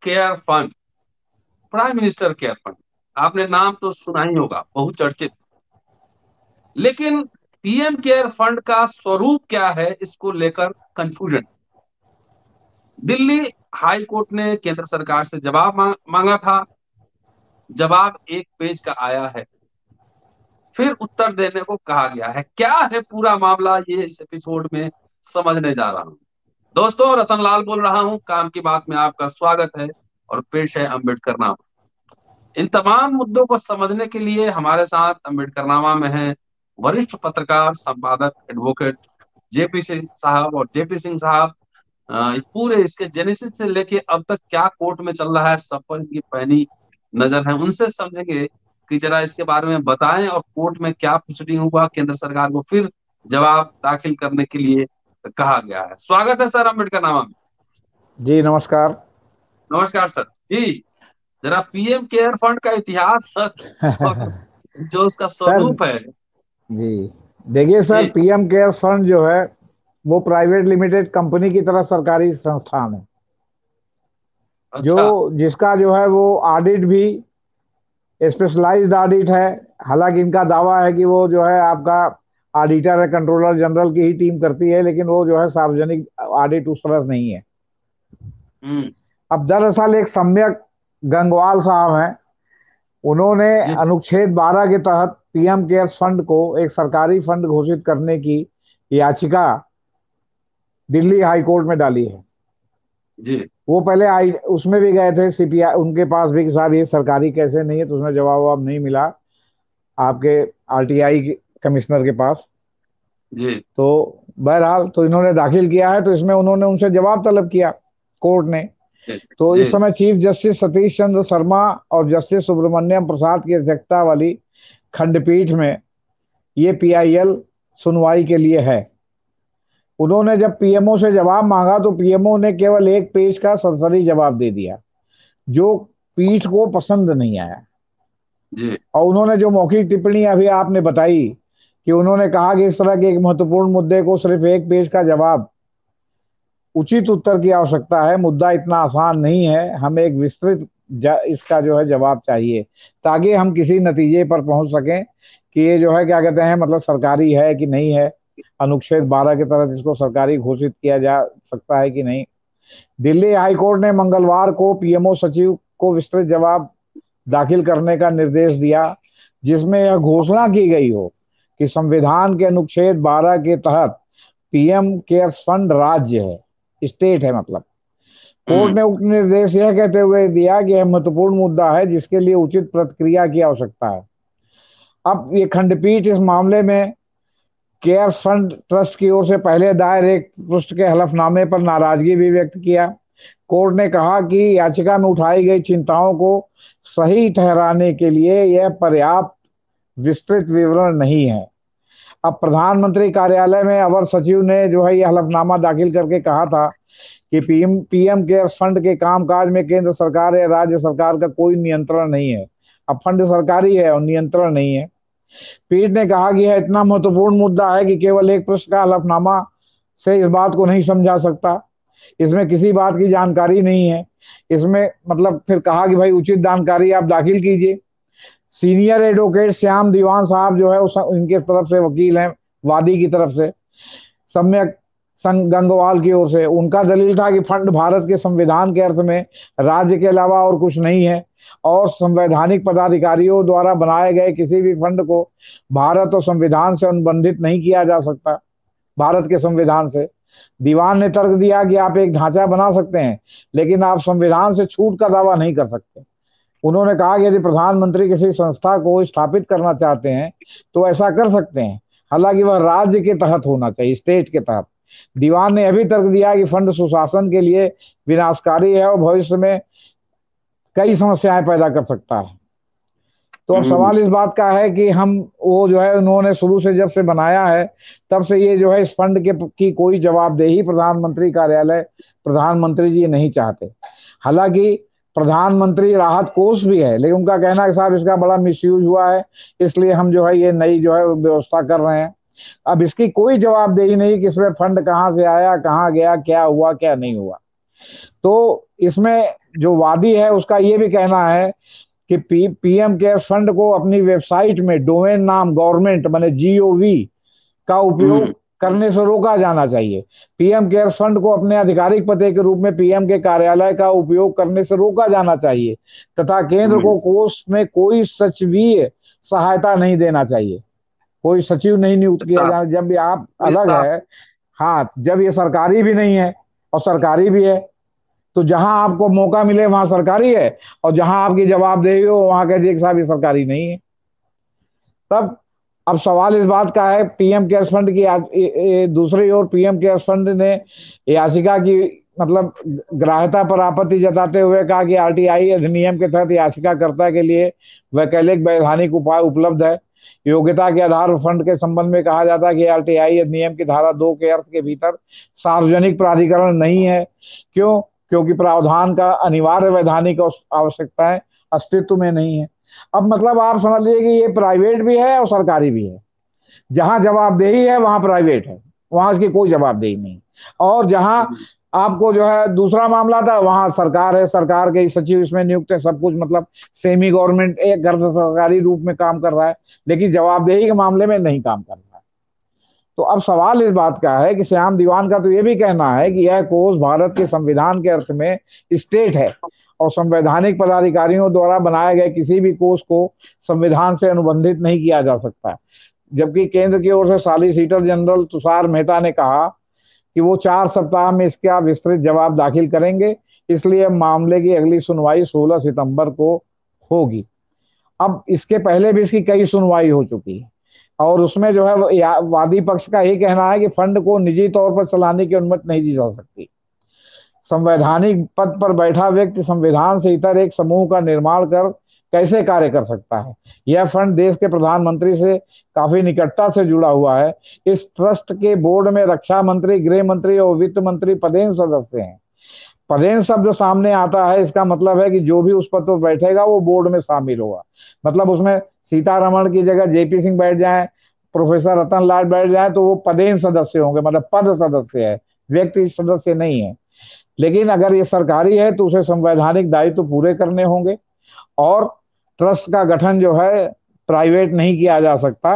Care fund, prime minister care fund, आपने नाम तो सुना ही होगा, बहुचर्चित। लेकिन पीएम केयर फंड का स्वरूप क्या है, इसको लेकर कंफ्यूजन। दिल्ली हाई कोर्ट ने केंद्र सरकार से जवाब मांगा था। जवाब एक पेज का आया है, फिर उत्तर देने को कहा गया है। क्या है पूरा मामला, ये इस एपिसोड में समझने जा रहा हूं। दोस्तों, रतनलाल बोल रहा हूं, काम की बात में आपका स्वागत है। और पेश है अम्बेडकर नामा। इन तमाम मुद्दों को समझने के लिए हमारे साथ अम्बेडकर नामा में है वरिष्ठ पत्रकार, संपादक, एडवोकेट जेपी सिंह साहब। और जेपी सिंह साहब पूरे इसके जेनेसिस से लेके अब तक क्या कोर्ट में चल रहा है, सब पर इनकी पैनी नजर है। उनसे समझेंगे कि जरा इसके बारे में बताएं, और कोर्ट में क्या प्रोसीडिंग हुआ, केंद्र सरकार को फिर जवाब दाखिल करने के लिए कहा गया है। स्वागत है सर अम्बेडकर नामा में। जी नमस्कार। नमस्कार सर जी। जरा पीएम केयर फंड का इतिहास सर, और जो उसका सर स्वरूप है। जी देखिए सर, जी। पीएम केयर फंड जो है वो प्राइवेट लिमिटेड कंपनी की तरह सरकारी संस्थान है, जो अच्छा। जिसका जो है वो ऑडिट भी स्पेशलाइज्ड ऑडिट है। हालांकि इनका दावा है कि वो जो है आपका ऑडिटर है, कंट्रोलर जनरल की ही टीम करती है, लेकिन वो जो है सार्वजनिक ऑडिट उस तरह नहीं है। हम्म। अब दरअसल एक सम्यक गंगवाल साहब हैं, उन्होंने जी। अनुच्छेद 12 के तहत पीएम केयर्स फंड को एक सरकारी फंड घोषित करने की याचिका दिल्ली हाई कोर्ट में डाली है। जी। वो पहले आई उसमें भी गए थे सीपीआई उनके पास भी कि साहब ये सरकारी कैसे नहीं है, तो उसमें जवाब नहीं मिला आपके आरटीआई कमिश्नर के पास। जी। तो बहरहाल तो इन्होंने दाखिल किया है, तो इसमें उन्होंने उनसे जवाब तलब किया कोर्ट ने। जी। तो जी। इस समय चीफ जस्टिस सतीश चंद्र शर्मा और जस्टिस सुब्रमण्यम प्रसाद की अध्यक्षता वाली खंडपीठ में ये पीआईएल सुनवाई के लिए है। उन्होंने जब पीएमओ से जवाब मांगा तो पीएमओ ने केवल एक पेज का सरसरी जवाब दे दिया, जो पीठ को पसंद नहीं आया। जी। और उन्होंने जो मौखिक टिप्पणी अभी आपने बताई कि उन्होंने कहा कि इस तरह के एक महत्वपूर्ण मुद्दे को सिर्फ एक पेज का जवाब उचित उत्तर की आवश्यकता है, मुद्दा इतना आसान नहीं है, हमें एक विस्तृत इसका जो है जवाब चाहिए, ताकि हम किसी नतीजे पर पहुंच सकें कि ये जो है क्या कहते हैं, मतलब सरकारी है कि नहीं है, अनुच्छेद 12 के तहत इसको सरकारी घोषित किया जा सकता है कि नहीं। दिल्ली हाईकोर्ट ने मंगलवार को पीएमओ सचिव को विस्तृत जवाब दाखिल करने का निर्देश दिया, जिसमें यह घोषणा की गई हो कि संविधान के अनुच्छेद 12 के तहत पीएम केयर्स फंड राज्य है, स्टेट है मतलब। कोर्ट हम्म। ने उक्त निर्देश यह कहते हुए दिया कि यह महत्वपूर्ण मुद्दा है जिसके लिए उचित प्रतिक्रिया की आवश्यकता है। अब ये खंडपीठ इस मामले में केयर फंड ट्रस्ट की ओर से पहले दायर एक पृष्ठ के हलफनामे पर नाराजगी भी व्यक्त किया। कोर्ट ने कहा कि याचिका में उठाई गई चिंताओं को सही ठहराने के लिए यह पर्याप्त विस्तृत विवरण नहीं है। अब प्रधानमंत्री कार्यालय में अवर सचिव ने जो है यह हलफनामा दाखिल करके कहा था कि पीएम केयर फंड के कामकाज में केंद्र सरकार या राज्य सरकार का कोई नियंत्रण नहीं है। अब फंड सरकारी है और नियंत्रण नहीं है। पीठ ने कहा कि यह इतना महत्वपूर्ण मुद्दा है कि केवल एक पृष्ठ का हलफनामा से इस बात को नहीं समझा सकता, इसमें किसी बात की जानकारी नहीं है। इसमें मतलब फिर कहा कि भाई उचित जानकारी आप दाखिल कीजिए। सीनियर एडवोकेट श्याम दीवान साहब जो है इनके तरफ से वकील हैं, वादी की तरफ से, सम्यक संघ गंगवाल की ओर से, उनका दलील था कि फंड भारत के संविधान के अर्थ में राज्य के अलावा और कुछ नहीं है, और संवैधानिक पदाधिकारियों द्वारा बनाए गए किसी भी फंड को भारत और संविधान से अनुबंधित नहीं किया जा सकता, भारत के संविधान से। दीवान ने तर्क दिया कि आप एक ढांचा बना सकते हैं, लेकिन आप संविधान से छूट का दावा नहीं कर सकते। उन्होंने कहा कि यदि प्रधानमंत्री किसी संस्था को स्थापित करना चाहते हैं तो ऐसा कर सकते हैं, हालांकि वह राज्य के तहत होना चाहिए, स्टेट के तहत। दीवान ने यह भी तर्क दिया कि फंड सुशासन के लिए विनाशकारी है और भविष्य में कई समस्याएं पैदा कर सकता है। तो अब हम्म। सवाल इस बात का है कि हम वो जो है उन्होंने शुरू से जब से बनाया है तब से ये जो है इस फंड के की कोई जवाबदेही प्रधानमंत्री कार्यालय, प्रधानमंत्री जी नहीं चाहते। हालांकि प्रधानमंत्री राहत कोष भी है, लेकिन उनका कहना है साहब इसका बड़ा मिसयूज हुआ है, इसलिए हम जो है ये नई जो है व्यवस्था कर रहे हैं। अब इसकी कोई जवाबदेही नहीं कि इसमें फंड कहाँ से आया, कहाँ गया, क्या हुआ क्या नहीं हुआ। तो इसमें जो वादी है उसका ये भी कहना है कि पीएम केयर फंड को अपनी वेबसाइट में डोमेन नाम गवर्नमेंट माने जीओवी का उपयोग हम्म। करने से रोका जाना चाहिए। पीएम केयर फंड को अपने आधिकारिक पते के रूप में पीएम के कार्यालय का उपयोग करने से रोका जाना चाहिए तथा केंद्र हम्म। को कोष में कोई सचिवीय सहायता नहीं देना चाहिए। कोई सचिव नहीं नियुक्त किया साफ। जाना जब भी आप ये अलग साफ। है। हाँ, जब ये सरकारी भी नहीं है और सरकारी भी है तो जहां आपको मौका मिले वहां सरकारी है और जहां आपकी जवाबदेही हो वहां कह दिए साहब ये सरकारी नहीं है। तब अब सवाल इस बात का है पीएम केयर्स फंड की दूसरी ओर पीएम केयर्स फंड ने याचिका की मतलब ग्राह्यता पर आपत्ति जताते हुए कहा कि आरटीआई अधिनियम के तहत याचिकाकर्ता के लिए वैकल्पिक वैधानिक उपाय उपलब्ध है। योग्यता के आधार पर फंड के संबंध में कहा जाता है कि आरटीआई अधिनियम की धारा 2 के अर्थ के भीतर सार्वजनिक प्राधिकरण नहीं है। क्यों? क्योंकि प्रावधान का अनिवार्य वैधानिक आवश्यकताएं अस्तित्व में नहीं है। अब मतलब आप समझ लीजिए कि ये प्राइवेट भी है और सरकारी भी है। जहां जवाबदेही है वहां प्राइवेट है, वहां इसकी कोई जवाबदेही नहीं। और जहां आपको जो है दूसरा मामला था वहां सरकार है, सरकार के सचिव इसमें नियुक्त है, सब कुछ मतलब सेमी गवर्नमेंट एक अर्ध सरकारी रूप में काम कर रहा है, लेकिन जवाबदेही के मामले में नहीं काम कर रहा है। तो अब सवाल इस बात का है कि श्याम दीवान का तो ये भी कहना है कि यह कोष भारत के संविधान के अर्थ में स्टेट है और संवैधानिक पदाधिकारियों द्वारा बनाए गए किसी भी कोष को संविधान से अनुबंधित नहीं किया जा सकता। जबकि केंद्र की ओर से सॉलिसिटर जनरल तुषार मेहता ने कहा कि वो 4 सप्ताह में इसका विस्तृत जवाब दाखिल करेंगे, इसलिए मामले की अगली सुनवाई 16 सितंबर को होगी। अब इसके पहले भी इसकी कई सुनवाई हो चुकी है और उसमें जो है वादी पक्ष का यही कहना है कि फंड को निजी तौर पर चलाने की अनुमति नहीं दी जा सकती। संवैधानिक पद पर बैठा व्यक्ति संविधान से इतर एक समूह का निर्माण कर कैसे कार्य कर सकता है? यह फंड देश के प्रधानमंत्री से काफी निकटता से जुड़ा हुआ है। इस ट्रस्ट के बोर्ड में रक्षा मंत्री, गृह मंत्री और वित्त मंत्री पदेन सदस्य हैं। पदेन शब्द सामने आता है, इसका मतलब है कि जो भी उस पद पर बैठेगा वो बोर्ड में शामिल होगा। मतलब उसमें सीतारमण की जगह जेपी सिंह बैठ जाए, प्रोफेसर रतन लाल बैठ जाए तो वो पदेन सदस्य होंगे, मतलब पद सदस्य है, व्यक्ति सदस्य नहीं है। लेकिन अगर ये सरकारी है तो उसे संवैधानिक दायित्व तो पूरे करने होंगे और ट्रस्ट का गठन जो है प्राइवेट नहीं किया जा सकता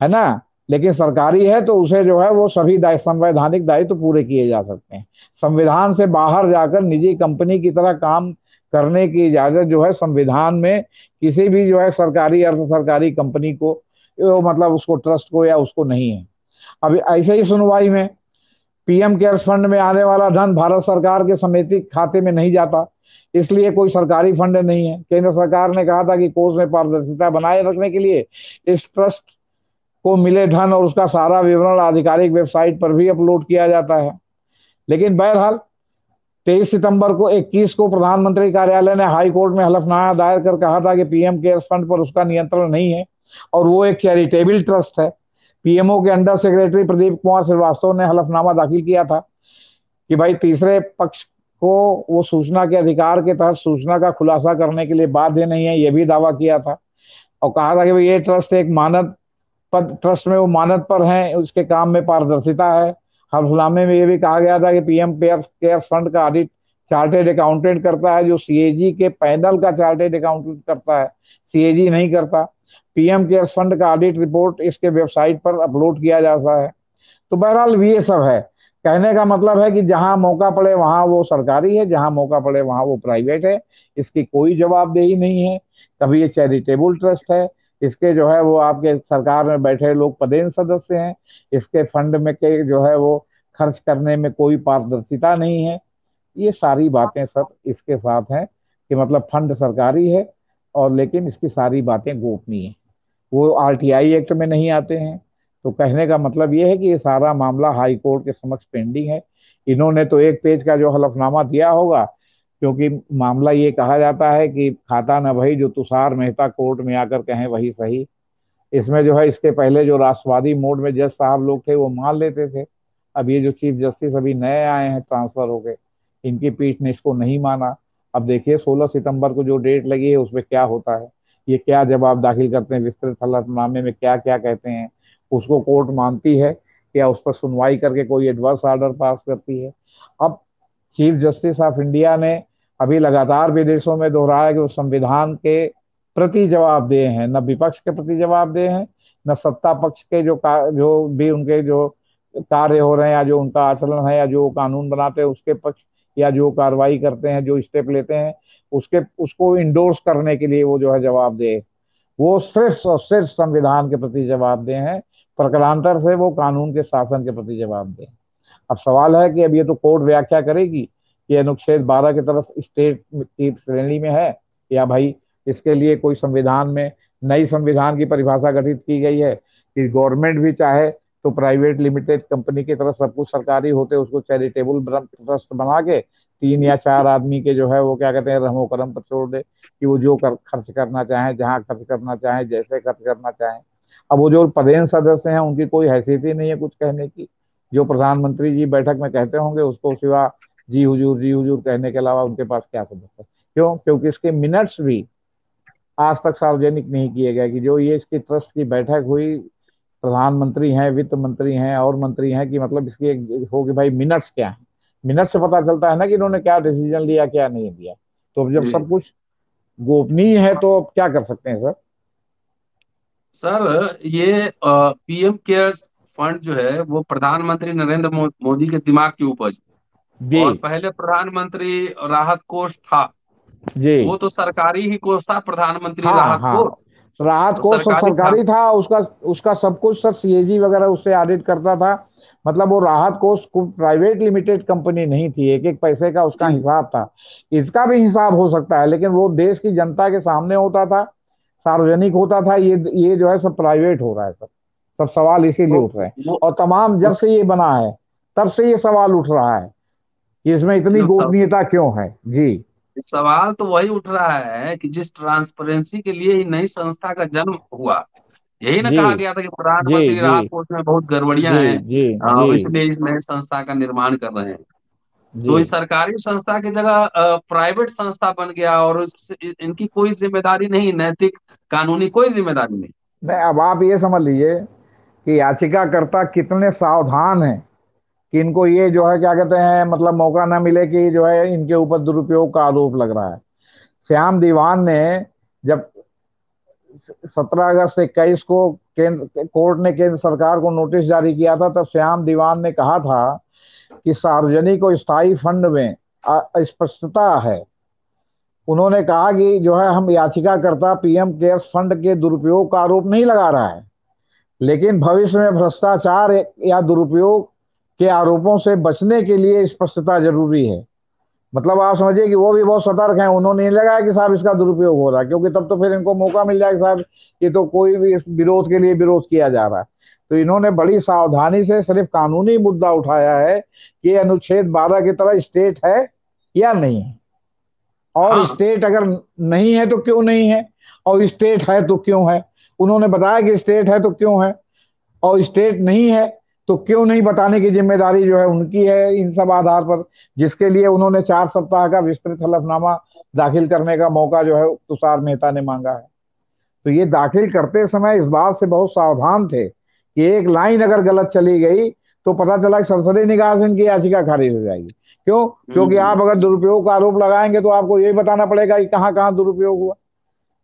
है ना। लेकिन सरकारी है तो उसे जो है वो सभी संवैधानिक दायित्व तो पूरे किए जा सकते हैं। संविधान से बाहर जाकर निजी कंपनी की तरह काम करने की इजाजत जो है संविधान में किसी भी जो है सरकारी अर्ध सरकारी कंपनी को मतलब उसको ट्रस्ट को या उसको नहीं है। अब ऐसे ही सुनवाई में पीएम केयर्स फंड में आने वाला धन भारत सरकार के समिति खाते में नहीं जाता, इसलिए कोई सरकारी फंड नहीं है। केंद्र सरकार ने कहा था कि कोष में पारदर्शिता बनाए रखने के लिए इस ट्रस्ट को मिले धन और उसका सारा विवरण आधिकारिक वेबसाइट पर भी अपलोड किया जाता है। लेकिन बहरहाल 23 सितंबर को 21 को प्रधानमंत्री कार्यालय ने हाई कोर्ट में हलफनामा दायर कर कहा था कि पीएम केयर्स फंड पर उसका नियंत्रण नहीं है और वो एक चैरिटेबल ट्रस्ट है। पीएमओ के अंडर सेक्रेटरी प्रदीप कुमार श्रीवास्तव ने हलफनामा दाखिल किया था कि भाई तीसरे पक्ष को वो सूचना के अधिकार के तहत सूचना का खुलासा करने के लिए बाध्य नहीं है, ये भी दावा किया था और कहा था कि भाई ये ट्रस्ट एक मानद पद, ट्रस्ट में वो मानद पर है, उसके काम में पारदर्शिता है। हलफनामे में ये भी कहा गया था कि पीएम केयर फंड का ऑडिट चार्टेड अकाउंटेंट करता है, जो सीएजी के पैनल का चार्टेड अकाउंटेंट करता है, सीएजी नहीं करता। पीएम केयर फंड का ऑडिट रिपोर्ट इसके वेबसाइट पर अपलोड किया जाता है। तो बहरहाल ये सब है। कहने का मतलब है कि जहां मौका पड़े वहां वो सरकारी है, जहां मौका पड़े वहां वो प्राइवेट है, इसकी कोई जवाबदेही नहीं है। कभी ये चैरिटेबल ट्रस्ट है, इसके जो है वो आपके सरकार में बैठे लोग पदेन सदस्य हैं, इसके फंड में के जो है वो खर्च करने में कोई पारदर्शिता नहीं है। ये सारी बातें सब इसके साथ हैं कि मतलब फंड सरकारी है और लेकिन इसकी सारी बातें गोपनीय है, वो आरटीआई एक्ट में नहीं आते हैं। तो कहने का मतलब ये है कि ये सारा मामला हाई कोर्ट के समक्ष पेंडिंग है। इन्होंने तो एक पेज का जो हलफनामा दिया होगा, क्योंकि मामला ये कहा जाता है कि खाता न भई जो तुषार मेहता कोर्ट में आकर कहें वही सही। इसमें जो है इसके पहले जो राष्ट्रवादी मोड में जज साहब लोग थे वो मान लेते थे। अब ये जो चीफ जस्टिस अभी नए आए हैं ट्रांसफर होके, इनकी पीठ ने इसको नहीं माना। अब देखिए 16 सितंबर को जो डेट लगी है उसमें क्या होता है, ये क्या जवाब दाखिल करते हैं, विस्तृत हलफनामे में क्या क्या कहते हैं, उसको कोर्ट मानती है या उस पर सुनवाई करके कोई एडवर्स ऑर्डर पास करती है। अब चीफ जस्टिस ऑफ इंडिया ने अभी लगातार विदेशों में दोहराया है कि वो संविधान के प्रति जवाबदेह हैं, न विपक्ष के प्रति जवाबदेह हैं, न सत्ता पक्ष के जो भी उनके जो कार्य हो रहे हैं या जो उनका आचरण है या जो कानून बनाते हैं उसके पक्ष, या जो कार्रवाई करते हैं, जो स्टेप लेते हैं उसके उसको इंडोर्स करने के लिए वो जो है जवाबदेह। वो सिर्फ और सिर्फ संविधान के प्रति जवाबदेह हैं, प्रकारांतर से वो कानून के शासन के प्रति जवाबदेह। अब सवाल है कि अब ये तो कोर्ट व्याख्या करेगी कि अनुच्छेद 12 की तरफ स्टेट की श्रेणी में है, या भाई इसके लिए कोई संविधान में नई संविधान की परिभाषा गठित की गई है कि गवर्नमेंट भी चाहे तो प्राइवेट लिमिटेड कंपनी की तरह सब कुछ सरकारी होते उसको चैरिटेबल ट्रस्ट बना के 3 या 4 आदमी के जो है वो क्या कहते हैं रहमो करम पर छोड़ दे कि वो जो खर्च करना चाहें, जहां खर्च करना चाहें, जैसे खर्च करना चाहें। अब वो जो पदेन सदस्य हैं उनकी कोई हैसियत ही नहीं है कुछ कहने की। जो प्रधानमंत्री जी बैठक में कहते होंगे उसको सिवा जी हुजूर कहने के अलावा उनके पास क्या सदस्य। क्यों? क्योंकि इसके मिनट्स भी आज तक सार्वजनिक नहीं किए गए कि जो ये इसकी ट्रस्ट की बैठक हुई, प्रधानमंत्री हैं, वित्त मंत्री हैं और मंत्री हैं, कि मतलब इसकी एक हो कि भाई मिनट्स क्या है। मिनट से पता चलता है ना कि इन्होंने क्या डिसीजन लिया क्या नहीं लिया। तो अब जब जी सब कुछ गोपनीय है तो अब क्या कर सकते हैं सर। सर, ये पीएम केयर्स फंड जो है वो प्रधानमंत्री नरेंद्र मोदी के दिमाग की उपज है। जी और पहले प्रधानमंत्री राहत कोष था, जी। वो तो सरकारी ही कोष था, प्रधानमंत्री हाँ राहत हाँ। कोष राहत तो कोष सब सरकारी था। सरकारी था, उसका उसका सब कुछ सर सीएजी वगैरह उससे ऑडिट करता था। मतलब वो राहत कोष प्राइवेट लिमिटेड कंपनी नहीं थी, एक एक पैसे का उसका जी हिसाब था। इसका भी हिसाब हो सकता है लेकिन वो देश की जनता के सामने होता था, सार्वजनिक होता था। ये जो है सब प्राइवेट हो रहा है सर। सब सवाल इसीलिए तो उठ रहे हैं। वो और तमाम जब उस से ये बना है तब से ये सवाल उठ रहा है कि इसमें इतनी गोपनीयता क्यों है। जी सवाल तो वही उठ रहा है कि जिस ट्रांसपेरेंसी के लिए ही नई संस्था का जन्म हुआ, यही ना जी कहा गया था कि जी प्रधानमंत्री जी राहत कोष में बहुत गड़बड़ियां जी हैं, जी जी इसलिए इस नए संस्था का निर्माण कर रहे हैं। जी। तो इस सरकारी संस्था की जगह प्राइवेट संस्था बन गया, और इनकी कोई जिम्मेदारी नहीं, नैतिक कानूनी कोई जिम्मेदारी नहीं। नहीं, अब आप ये समझ लीजिए कि याचिकाकर्ता कितने सावधान हैं कि इनको ये जो है क्या कहते हैं मतलब मौका ना मिले कि जो है इनके ऊपर दुरुपयोग का आरोप लग रहा है। श्याम दीवान ने जब 17 अगस्त 21 को केंद्र कोर्ट ने केंद्र सरकार को नोटिस जारी किया था तब श्याम दीवान ने कहा था कि सार्वजनिक और स्थायी फंड में अस्पष्टता है। उन्होंने कहा कि जो है हम याचिकाकर्ता पीएम केयर्स फंड के दुरुपयोग का आरोप नहीं लगा रहा है, लेकिन भविष्य में भ्रष्टाचार या दुरुपयोग के आरोपों से बचने के लिए स्पष्टता जरूरी है। मतलब आप समझिए कि वो भी बहुत सतर्क हैं। उन्होंने नहीं लगाया कि साहब इसका दुरुपयोग हो रहा है, क्योंकि तब तो फिर इनको मौका मिल जाएगा साहब ये तो कोई भी इस विरोध के लिए विरोध किया जा रहा है। तो इन्होंने बड़ी सावधानी से सिर्फ कानूनी मुद्दा उठाया है कि अनुच्छेद 12 की तरह स्टेट है या नहीं है, और हाँ स्टेट अगर नहीं है तो क्यों नहीं है, और स्टेट है तो क्यों है। उन्होंने बताया कि स्टेट है तो क्यों है, और स्टेट नहीं है तो क्यों नहीं बताने की जिम्मेदारी जो है उनकी है इन सब आधार पर, जिसके लिए उन्होंने 4 सप्ताह का विस्तृत हलफनामा दाखिल करने का मौका जो है तुषार मेहता ने मांगा है। तो ये दाखिल करते समय इस बात से बहुत सावधान थे कि एक लाइन अगर गलत चली गई तो पता चला कि संसदीय निकाय से इनकी याचिका खारिज हो जाएगी। क्यों? क्योंकि हम्म आप अगर दुरुपयोग का आरोप लगाएंगे तो आपको यही बताना पड़ेगा कि कहां कहां दुरुपयोग हुआ।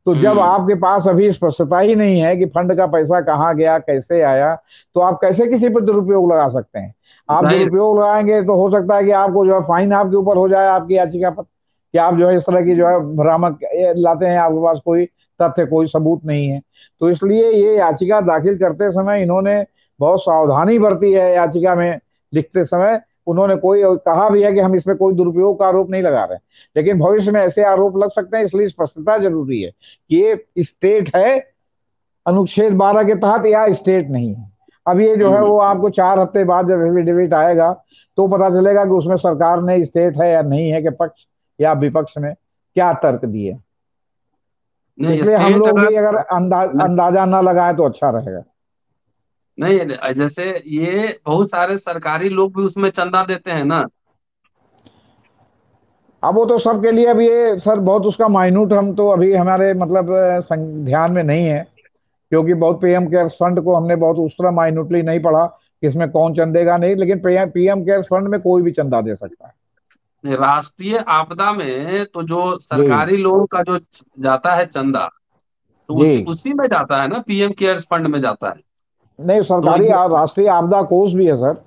तो जब हम्म आपके पास अभी स्पष्टता ही नहीं है कि फंड का पैसा कहाँ गया कैसे आया, तो आप कैसे किसी पर दुरुपयोग लगा सकते हैं। आप जाहिर। दुरुपयोग लगाएंगे तो हो सकता है कि आपको जो है फाइन आपके ऊपर हो जाए आपकी याचिका पर, कि आप जो है इस तरह की जो है भ्रामक लाते हैं, आपके पास कोई तथ्य कोई सबूत नहीं है। तो इसलिए ये याचिका दाखिल करते समय इन्होंने बहुत सावधानी बरती है। याचिका में लिखते समय उन्होंने कोई कहा भी है कि हम इसमें कोई दुरुपयोग का आरोप नहीं लगा रहे हैं, लेकिन भविष्य में ऐसे आरोप लग सकते हैं, इसलिए स्पष्टता जरूरी है कि ये स्टेट है अनुच्छेद 12 के तहत या स्टेट नहीं है। अब ये जो है हम्म वो आपको 4 हफ्ते बाद जब एफिडेविट आएगा तो पता चलेगा कि उसमें सरकार ने स्टेट है या नहीं है के पक्ष या विपक्ष में क्या तर्क दिए। नहीं, इसलिए हम स्टेट लोग अगर भी अगर अंदाजा ना लगाए तो अच्छा रहेगा। नहीं, जैसे ये बहुत सारे सरकारी लोग भी उसमें चंदा देते हैं ना। अब वो तो सबके लिए अब ये सर बहुत उसका माइन्यूट हम तो अभी हमारे मतलब ध्यान में नहीं है, क्योंकि बहुत पीएम केयर्स फंड को हमने बहुत उस तरह माइन्यूटली नहीं पढ़ा कि इसमें कौन चंदेगा नहीं, लेकिन पीएम केयर्स फंड में कोई भी चंदा दे सकता है। राष्ट्रीय आपदा में तो जो जी सरकारी लोगों का जो जाता है चंदा, तो जी। उसी उसी में जाता है ना, पीएम केयर्स फंड में जाता है। नहीं, तो सरकारी ये, राष्ट्रीय आपदा कोष भी है सर।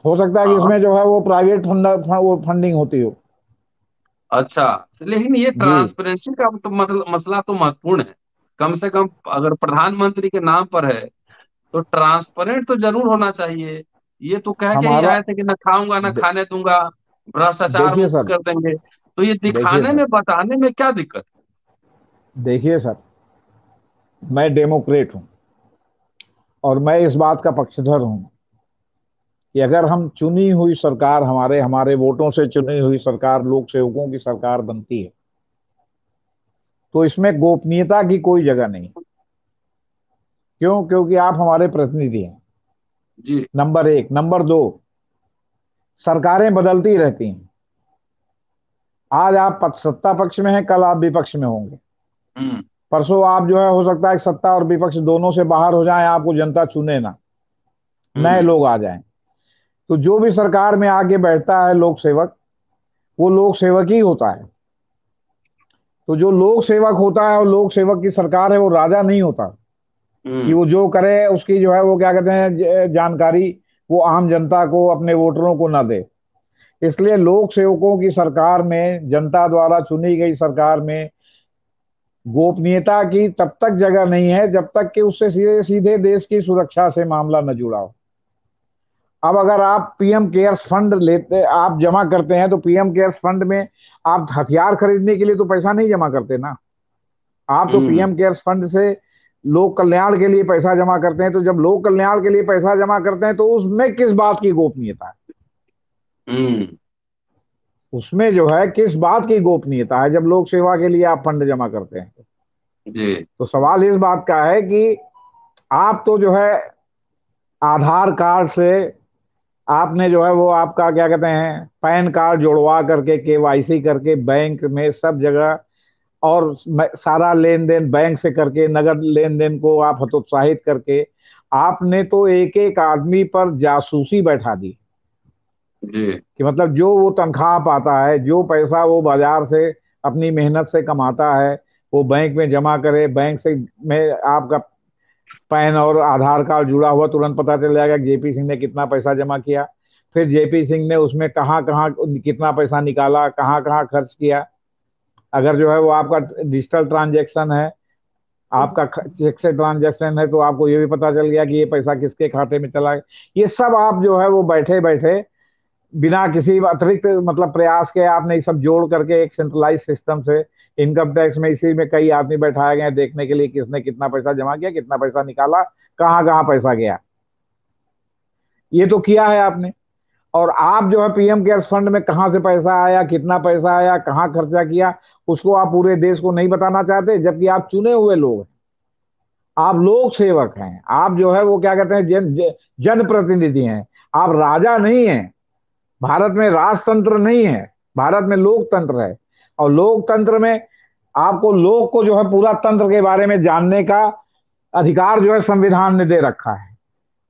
हो सकता है कि हाँ, इसमें जो है वो प्राइवेट वो फंडिंग होती हो। अच्छा, लेकिन ये जी। ट्रांसपेरेंसी का तो मतलब मसला तो महत्वपूर्ण है। कम से कम अगर प्रधानमंत्री के नाम पर है तो ट्रांसपेरेंट तो जरूर होना चाहिए। ये तो कह के ही हमारा आए थे कि न खाऊंगा न दे, खाने दूंगा, भ्रष्टाचार देखिए मुक्त सर, कर देंगे। तो ये देखिए दिखाने सर, में बताने में क्या दिक्कत देखिए सर, मैं डेमोक्रेट हूं और मैं इस बात का पक्षधर हूं कि अगर हम चुनी हुई सरकार, हमारे हमारे वोटों से चुनी हुई सरकार, लोक सेवकों की सरकार बनती है, तो इसमें गोपनीयता की कोई जगह नहीं। क्यों? क्योंकि आप हमारे प्रतिनिधि हैं, है? जी। नंबर एक। नंबर दो, सरकारें बदलती रहती हैं। आज आप सत्ता पक्ष में हैं, कल आप विपक्ष में होंगे, हम्म। परसों आप जो है हो सकता है सत्ता और विपक्ष दोनों से बाहर हो जाएं, आपको जनता चुने ना, नए हम्म। लोग आ जाएं। तो जो भी सरकार में आके बैठता है लोक सेवक, वो लोक सेवक ही होता है। तो जो लोक सेवक होता है और लोक सेवक की सरकार है, वो राजा नहीं होता कि हम्म। वो जो करे उसकी जो है वो क्या कहते हैं जानकारी वो आम जनता को, अपने वोटरों को ना दे। इसलिए लोक सेवकों की सरकार में, जनता द्वारा चुनी गई सरकार में, गोपनीयता की तब तक जगह नहीं है जब तक कि उससे सीधे सीधे देश की सुरक्षा से मामला न जुड़ा हो। अब अगर आप पीएम केयर्स फंड लेते, आप जमा करते हैं, तो पीएम केयर्स फंड में आप हथियार खरीदने के लिए तो पैसा नहीं जमा करते ना। आप तो हम्म। पीएम केयर्स फंड से लोक कल्याण के लिए पैसा जमा करते हैं। तो जब लोक कल्याण के लिए पैसा जमा करते हैं, तो उसमें किस बात की गोपनीयता है? हम्म। उसमें जो है किस बात की गोपनीयता है जब लोक सेवा के लिए आप फंड जमा करते हैं? जी। तो सवाल इस बात का है कि आप तो जो है आधार कार्ड से आपने जो है वो आपका क्या कहते हैं पैन कार्ड जुड़वा करके, केवाईसी करके, बैंक में सब जगह और सारा लेन देन बैंक से करके, नगद लेन देन को आप हतोत्साहित करके, आपने तो एक एक आदमी पर जासूसी बैठा दी जी। कि मतलब जो वो तनख्वाह पाता है, जो पैसा वो बाजार से अपनी मेहनत से कमाता है, वो बैंक में जमा करे। बैंक से में आपका पैन और आधार कार्ड जुड़ा हुआ, तुरंत पता चल जाएगा कि जेपी सिंह ने कितना पैसा जमा किया, फिर जेपी सिंह ने उसमें कहाँ कहाँ कितना पैसा निकाला, कहाँ कहाँ खर्च किया। अगर जो है वो आपका डिजिटल ट्रांजेक्शन है, आपका चेक से ट्रांजेक्शन है, तो आपको ये भी पता चल गया कि ये पैसा किसके खाते में चला गया। ये सब आप जो है वो बैठे बैठे बिना किसी अतिरिक्त मतलब प्रयास के आपने ये सब जोड़ करके एक सेंट्रलाइज सिस्टम से, इनकम टैक्स में इसी में कई आदमी बैठाए गए हैं देखने के लिए किसने कितना पैसा जमा किया, कितना पैसा निकाला, कहाँ कहाँ पैसा गया। ये तो किया है आपने। और आप जो है पीएम केयर्स फंड में कहां से पैसा आया, कितना पैसा आया, कहां खर्चा किया, उसको आप पूरे देश को नहीं बताना चाहते, जबकि आप चुने हुए लोग हैं, आप लोक सेवक हैं, आप जो है वो क्या कहते हैं जनप्रतिनिधि हैं। आप राजा नहीं हैं। भारत में राजतंत्र नहीं है, भारत में लोकतंत्र है। और लोकतंत्र में आपको लोक को जो है पूरा तंत्र के बारे में जानने का अधिकार जो है संविधान ने दे रखा है,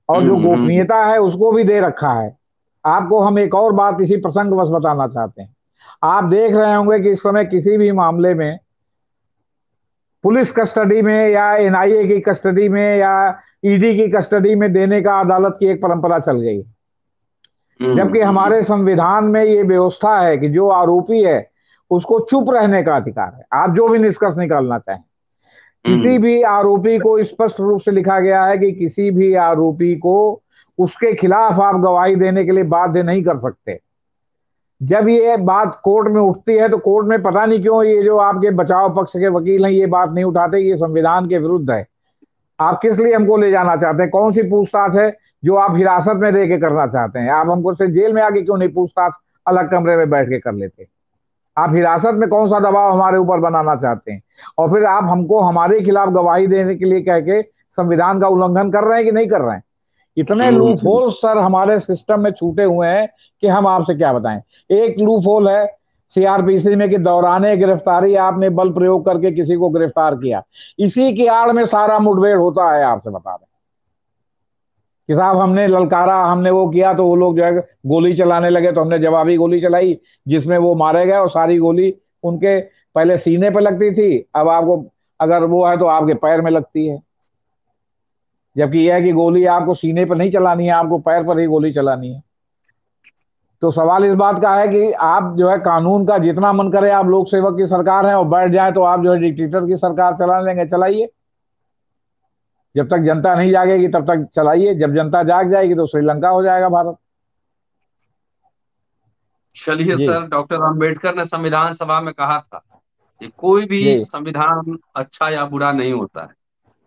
और जो हम्म। हम्म। गोपनीयता है उसको भी दे रखा है। आपको हम एक और बात इसी प्रसंगवश बताना चाहते हैं। आप देख रहे होंगे कि इस समय किसी भी मामले में पुलिस कस्टडी में या एनआईए की कस्टडी में या ईडी की कस्टडी में देने का अदालत की एक परंपरा चल गई, हम्म। जबकि हमारे संविधान में ये व्यवस्था है कि जो आरोपी है उसको चुप रहने का अधिकार है। आप जो भी निष्कर्ष निकालना चाहें, किसी हम्म। भी आरोपी को स्पष्ट रूप से लिखा गया है कि किसी भी आरोपी को उसके खिलाफ आप गवाही देने के लिए बाध्य नहीं कर सकते। जब ये बात कोर्ट में उठती है तो कोर्ट में पता नहीं क्यों ये जो आपके बचाव पक्ष के वकील हैं ये बात नहीं उठाते, ये संविधान के विरुद्ध है। आप किस लिए हमको ले जाना चाहते हैं? कौन सी पूछताछ है जो आप हिरासत में रह के करना चाहते हैं? आप हमको से जेल में आके क्यों नहीं पूछताछ अलग कमरे में बैठ के कर लेते? आप हिरासत में कौन सा दबाव हमारे ऊपर बनाना चाहते हैं? और फिर आप हमको हमारे खिलाफ गवाही देने के लिए कह के संविधान का उल्लंघन कर रहे हैं कि नहीं कर रहे हैं? इतने लूप हम्म। होल सर हमारे सिस्टम में छूटे हुए हैं कि हम आपसे क्या बताएं। एक लूप होल है सीआरपीसी में कि दौराने गिरफ्तारी आपने बल प्रयोग करके किसी को गिरफ्तार किया, इसी की आड़ में सारा मुठभेड़ होता है। आपसे बता दें कि साहब हमने ललकारा, हमने वो किया, तो वो लोग जो है गोली चलाने लगे, तो हमने जवाबी गोली चलाई जिसमें वो मारे गए, और सारी गोली उनके पहले सीने पे लगती थी, अब आपको अगर वो है तो आपके पैर में लगती है। जबकि यह है कि गोली आपको सीने पर नहीं चलानी है, आपको पैर पर ही गोली चलानी है। तो सवाल इस बात का है कि आप जो है कानून का जितना मन करे, आप लोक सेवक की सरकार है और बैठ जाए तो आप जो है डिक्टेटर की सरकार चला लेंगे, चलाइए। जब तक जनता नहीं जागेगी तब तक चलाइए, जब जनता जाग जाएगी तो श्रीलंका हो जाएगा भारत। चलिए जी। सर, डॉक्टर अंबेडकर ने संविधान सभा में कहा था कि कोई भी जी। संविधान अच्छा या बुरा नहीं होता है,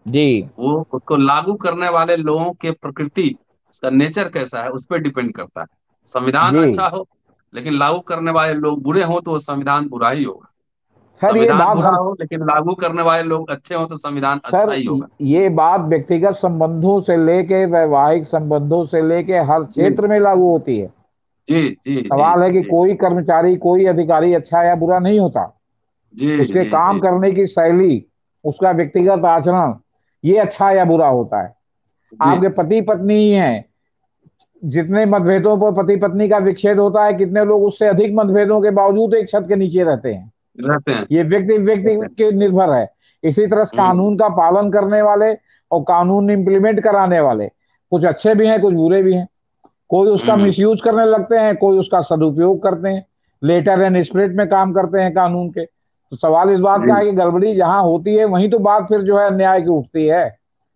जी। वो उसको लागू करने वाले लोगों के प्रकृति, उसका नेचर कैसा है उस पर डिपेंड करता है। संविधान जी। अच्छा हो लेकिन लागू करने वाले लोग बुरे हों तो वो संविधान बुरा ही होगा। सर ये संविधान बात बुरा हर हो लेकिन लागू करने वाले लोग अच्छे हों तो संविधान अच्छा सर ही होगा। ये बात व्यक्तिगत संबंधों से लेके वैवाहिक संबंधों से लेके हर जी क्षेत्र में लागू होती है। जी जी जी सवाल है कि जी कोई कर्मचारी, कोई अधिकारी अच्छा या बुरा नहीं होता। जी उसके जी काम जी करने की शैली, उसका व्यक्तिगत आचरण, ये अच्छा या बुरा होता है। जी आपके पति पत्नी ही हैं, जितने मतभेदों पर पति पत्नी का विच्छेद होता है, कितने लोग उससे अधिक मतभेदों के बावजूद एक छत के नीचे रहते हैं। रहते हैं ये व्यक्ति व्यक्ति रहते हैं। के निर्भर है। इसी तरह हम्म कानून का पालन करने वाले और कानून इंप्लीमेंट कराने वाले कुछ अच्छे भी हैं, कुछ बुरे भी हैं। कोई उसका हम्म मिसयूज करने लगते हैं, कोई उसका सदुपयोग करते हैं, लेटर एंड स्प्रिट में काम करते हैं कानून के। तो सवाल इस बात का जी है कि गड़बड़ी जहां होती है वहीं तो बात फिर जो है न्याय की उठती है।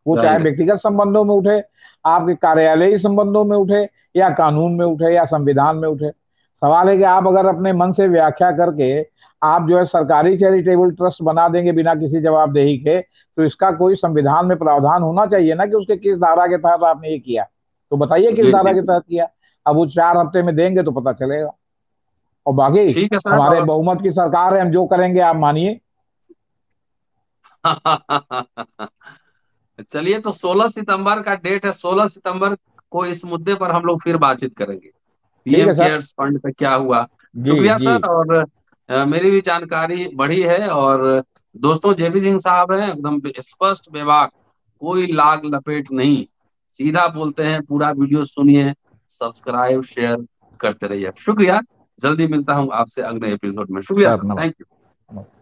वो चाहे राइट व्यक्तिगत संबंधों में उठे, आपके कार्यालयीय संबंधों में उठे, या कानून में उठे, या संविधान में उठे। सवाल है कि आप अगर अपने मन से व्याख्या करके आप जो है सरकारी चैरिटेबल ट्रस्ट बना देंगे बिना किसी जवाबदेही के, तो इसका कोई संविधान में प्रावधान होना चाहिए ना कि उसके किस धारा के तहत आपने ये किया। तो बताइए किस जी धारा जी के तहत किया। अब वो 4 हफ्ते में देंगे तो पता चलेगा। और बाकी ठीक है सर। हमारे और बहुमत की सरकार है, हम जो करेंगे आप मानिए। चलिए, तो 16 सितंबर का डेट है, 16 सितंबर को इस मुद्दे पर हम लोग फिर बातचीत करेंगे। ठीक पीएम है सर। केयर्स फंड का क्या हुआ। जी। शुक्रिया जी। सर। और मेरी भी जानकारी बढ़ी है। और दोस्तों, जेपी सिंह साहब हैं एकदम स्पष्ट बेबाक, कोई लाग लपेट नहीं, सीधा बोलते हैं। पूरा वीडियो सुनिए, सब्सक्राइब शेयर करते रहिए। शुक्रिया। जल्दी मिलता हूँ आपसे अगले एपिसोड में। शुक्रिया सर सर, थैंक यू। नमस्ते।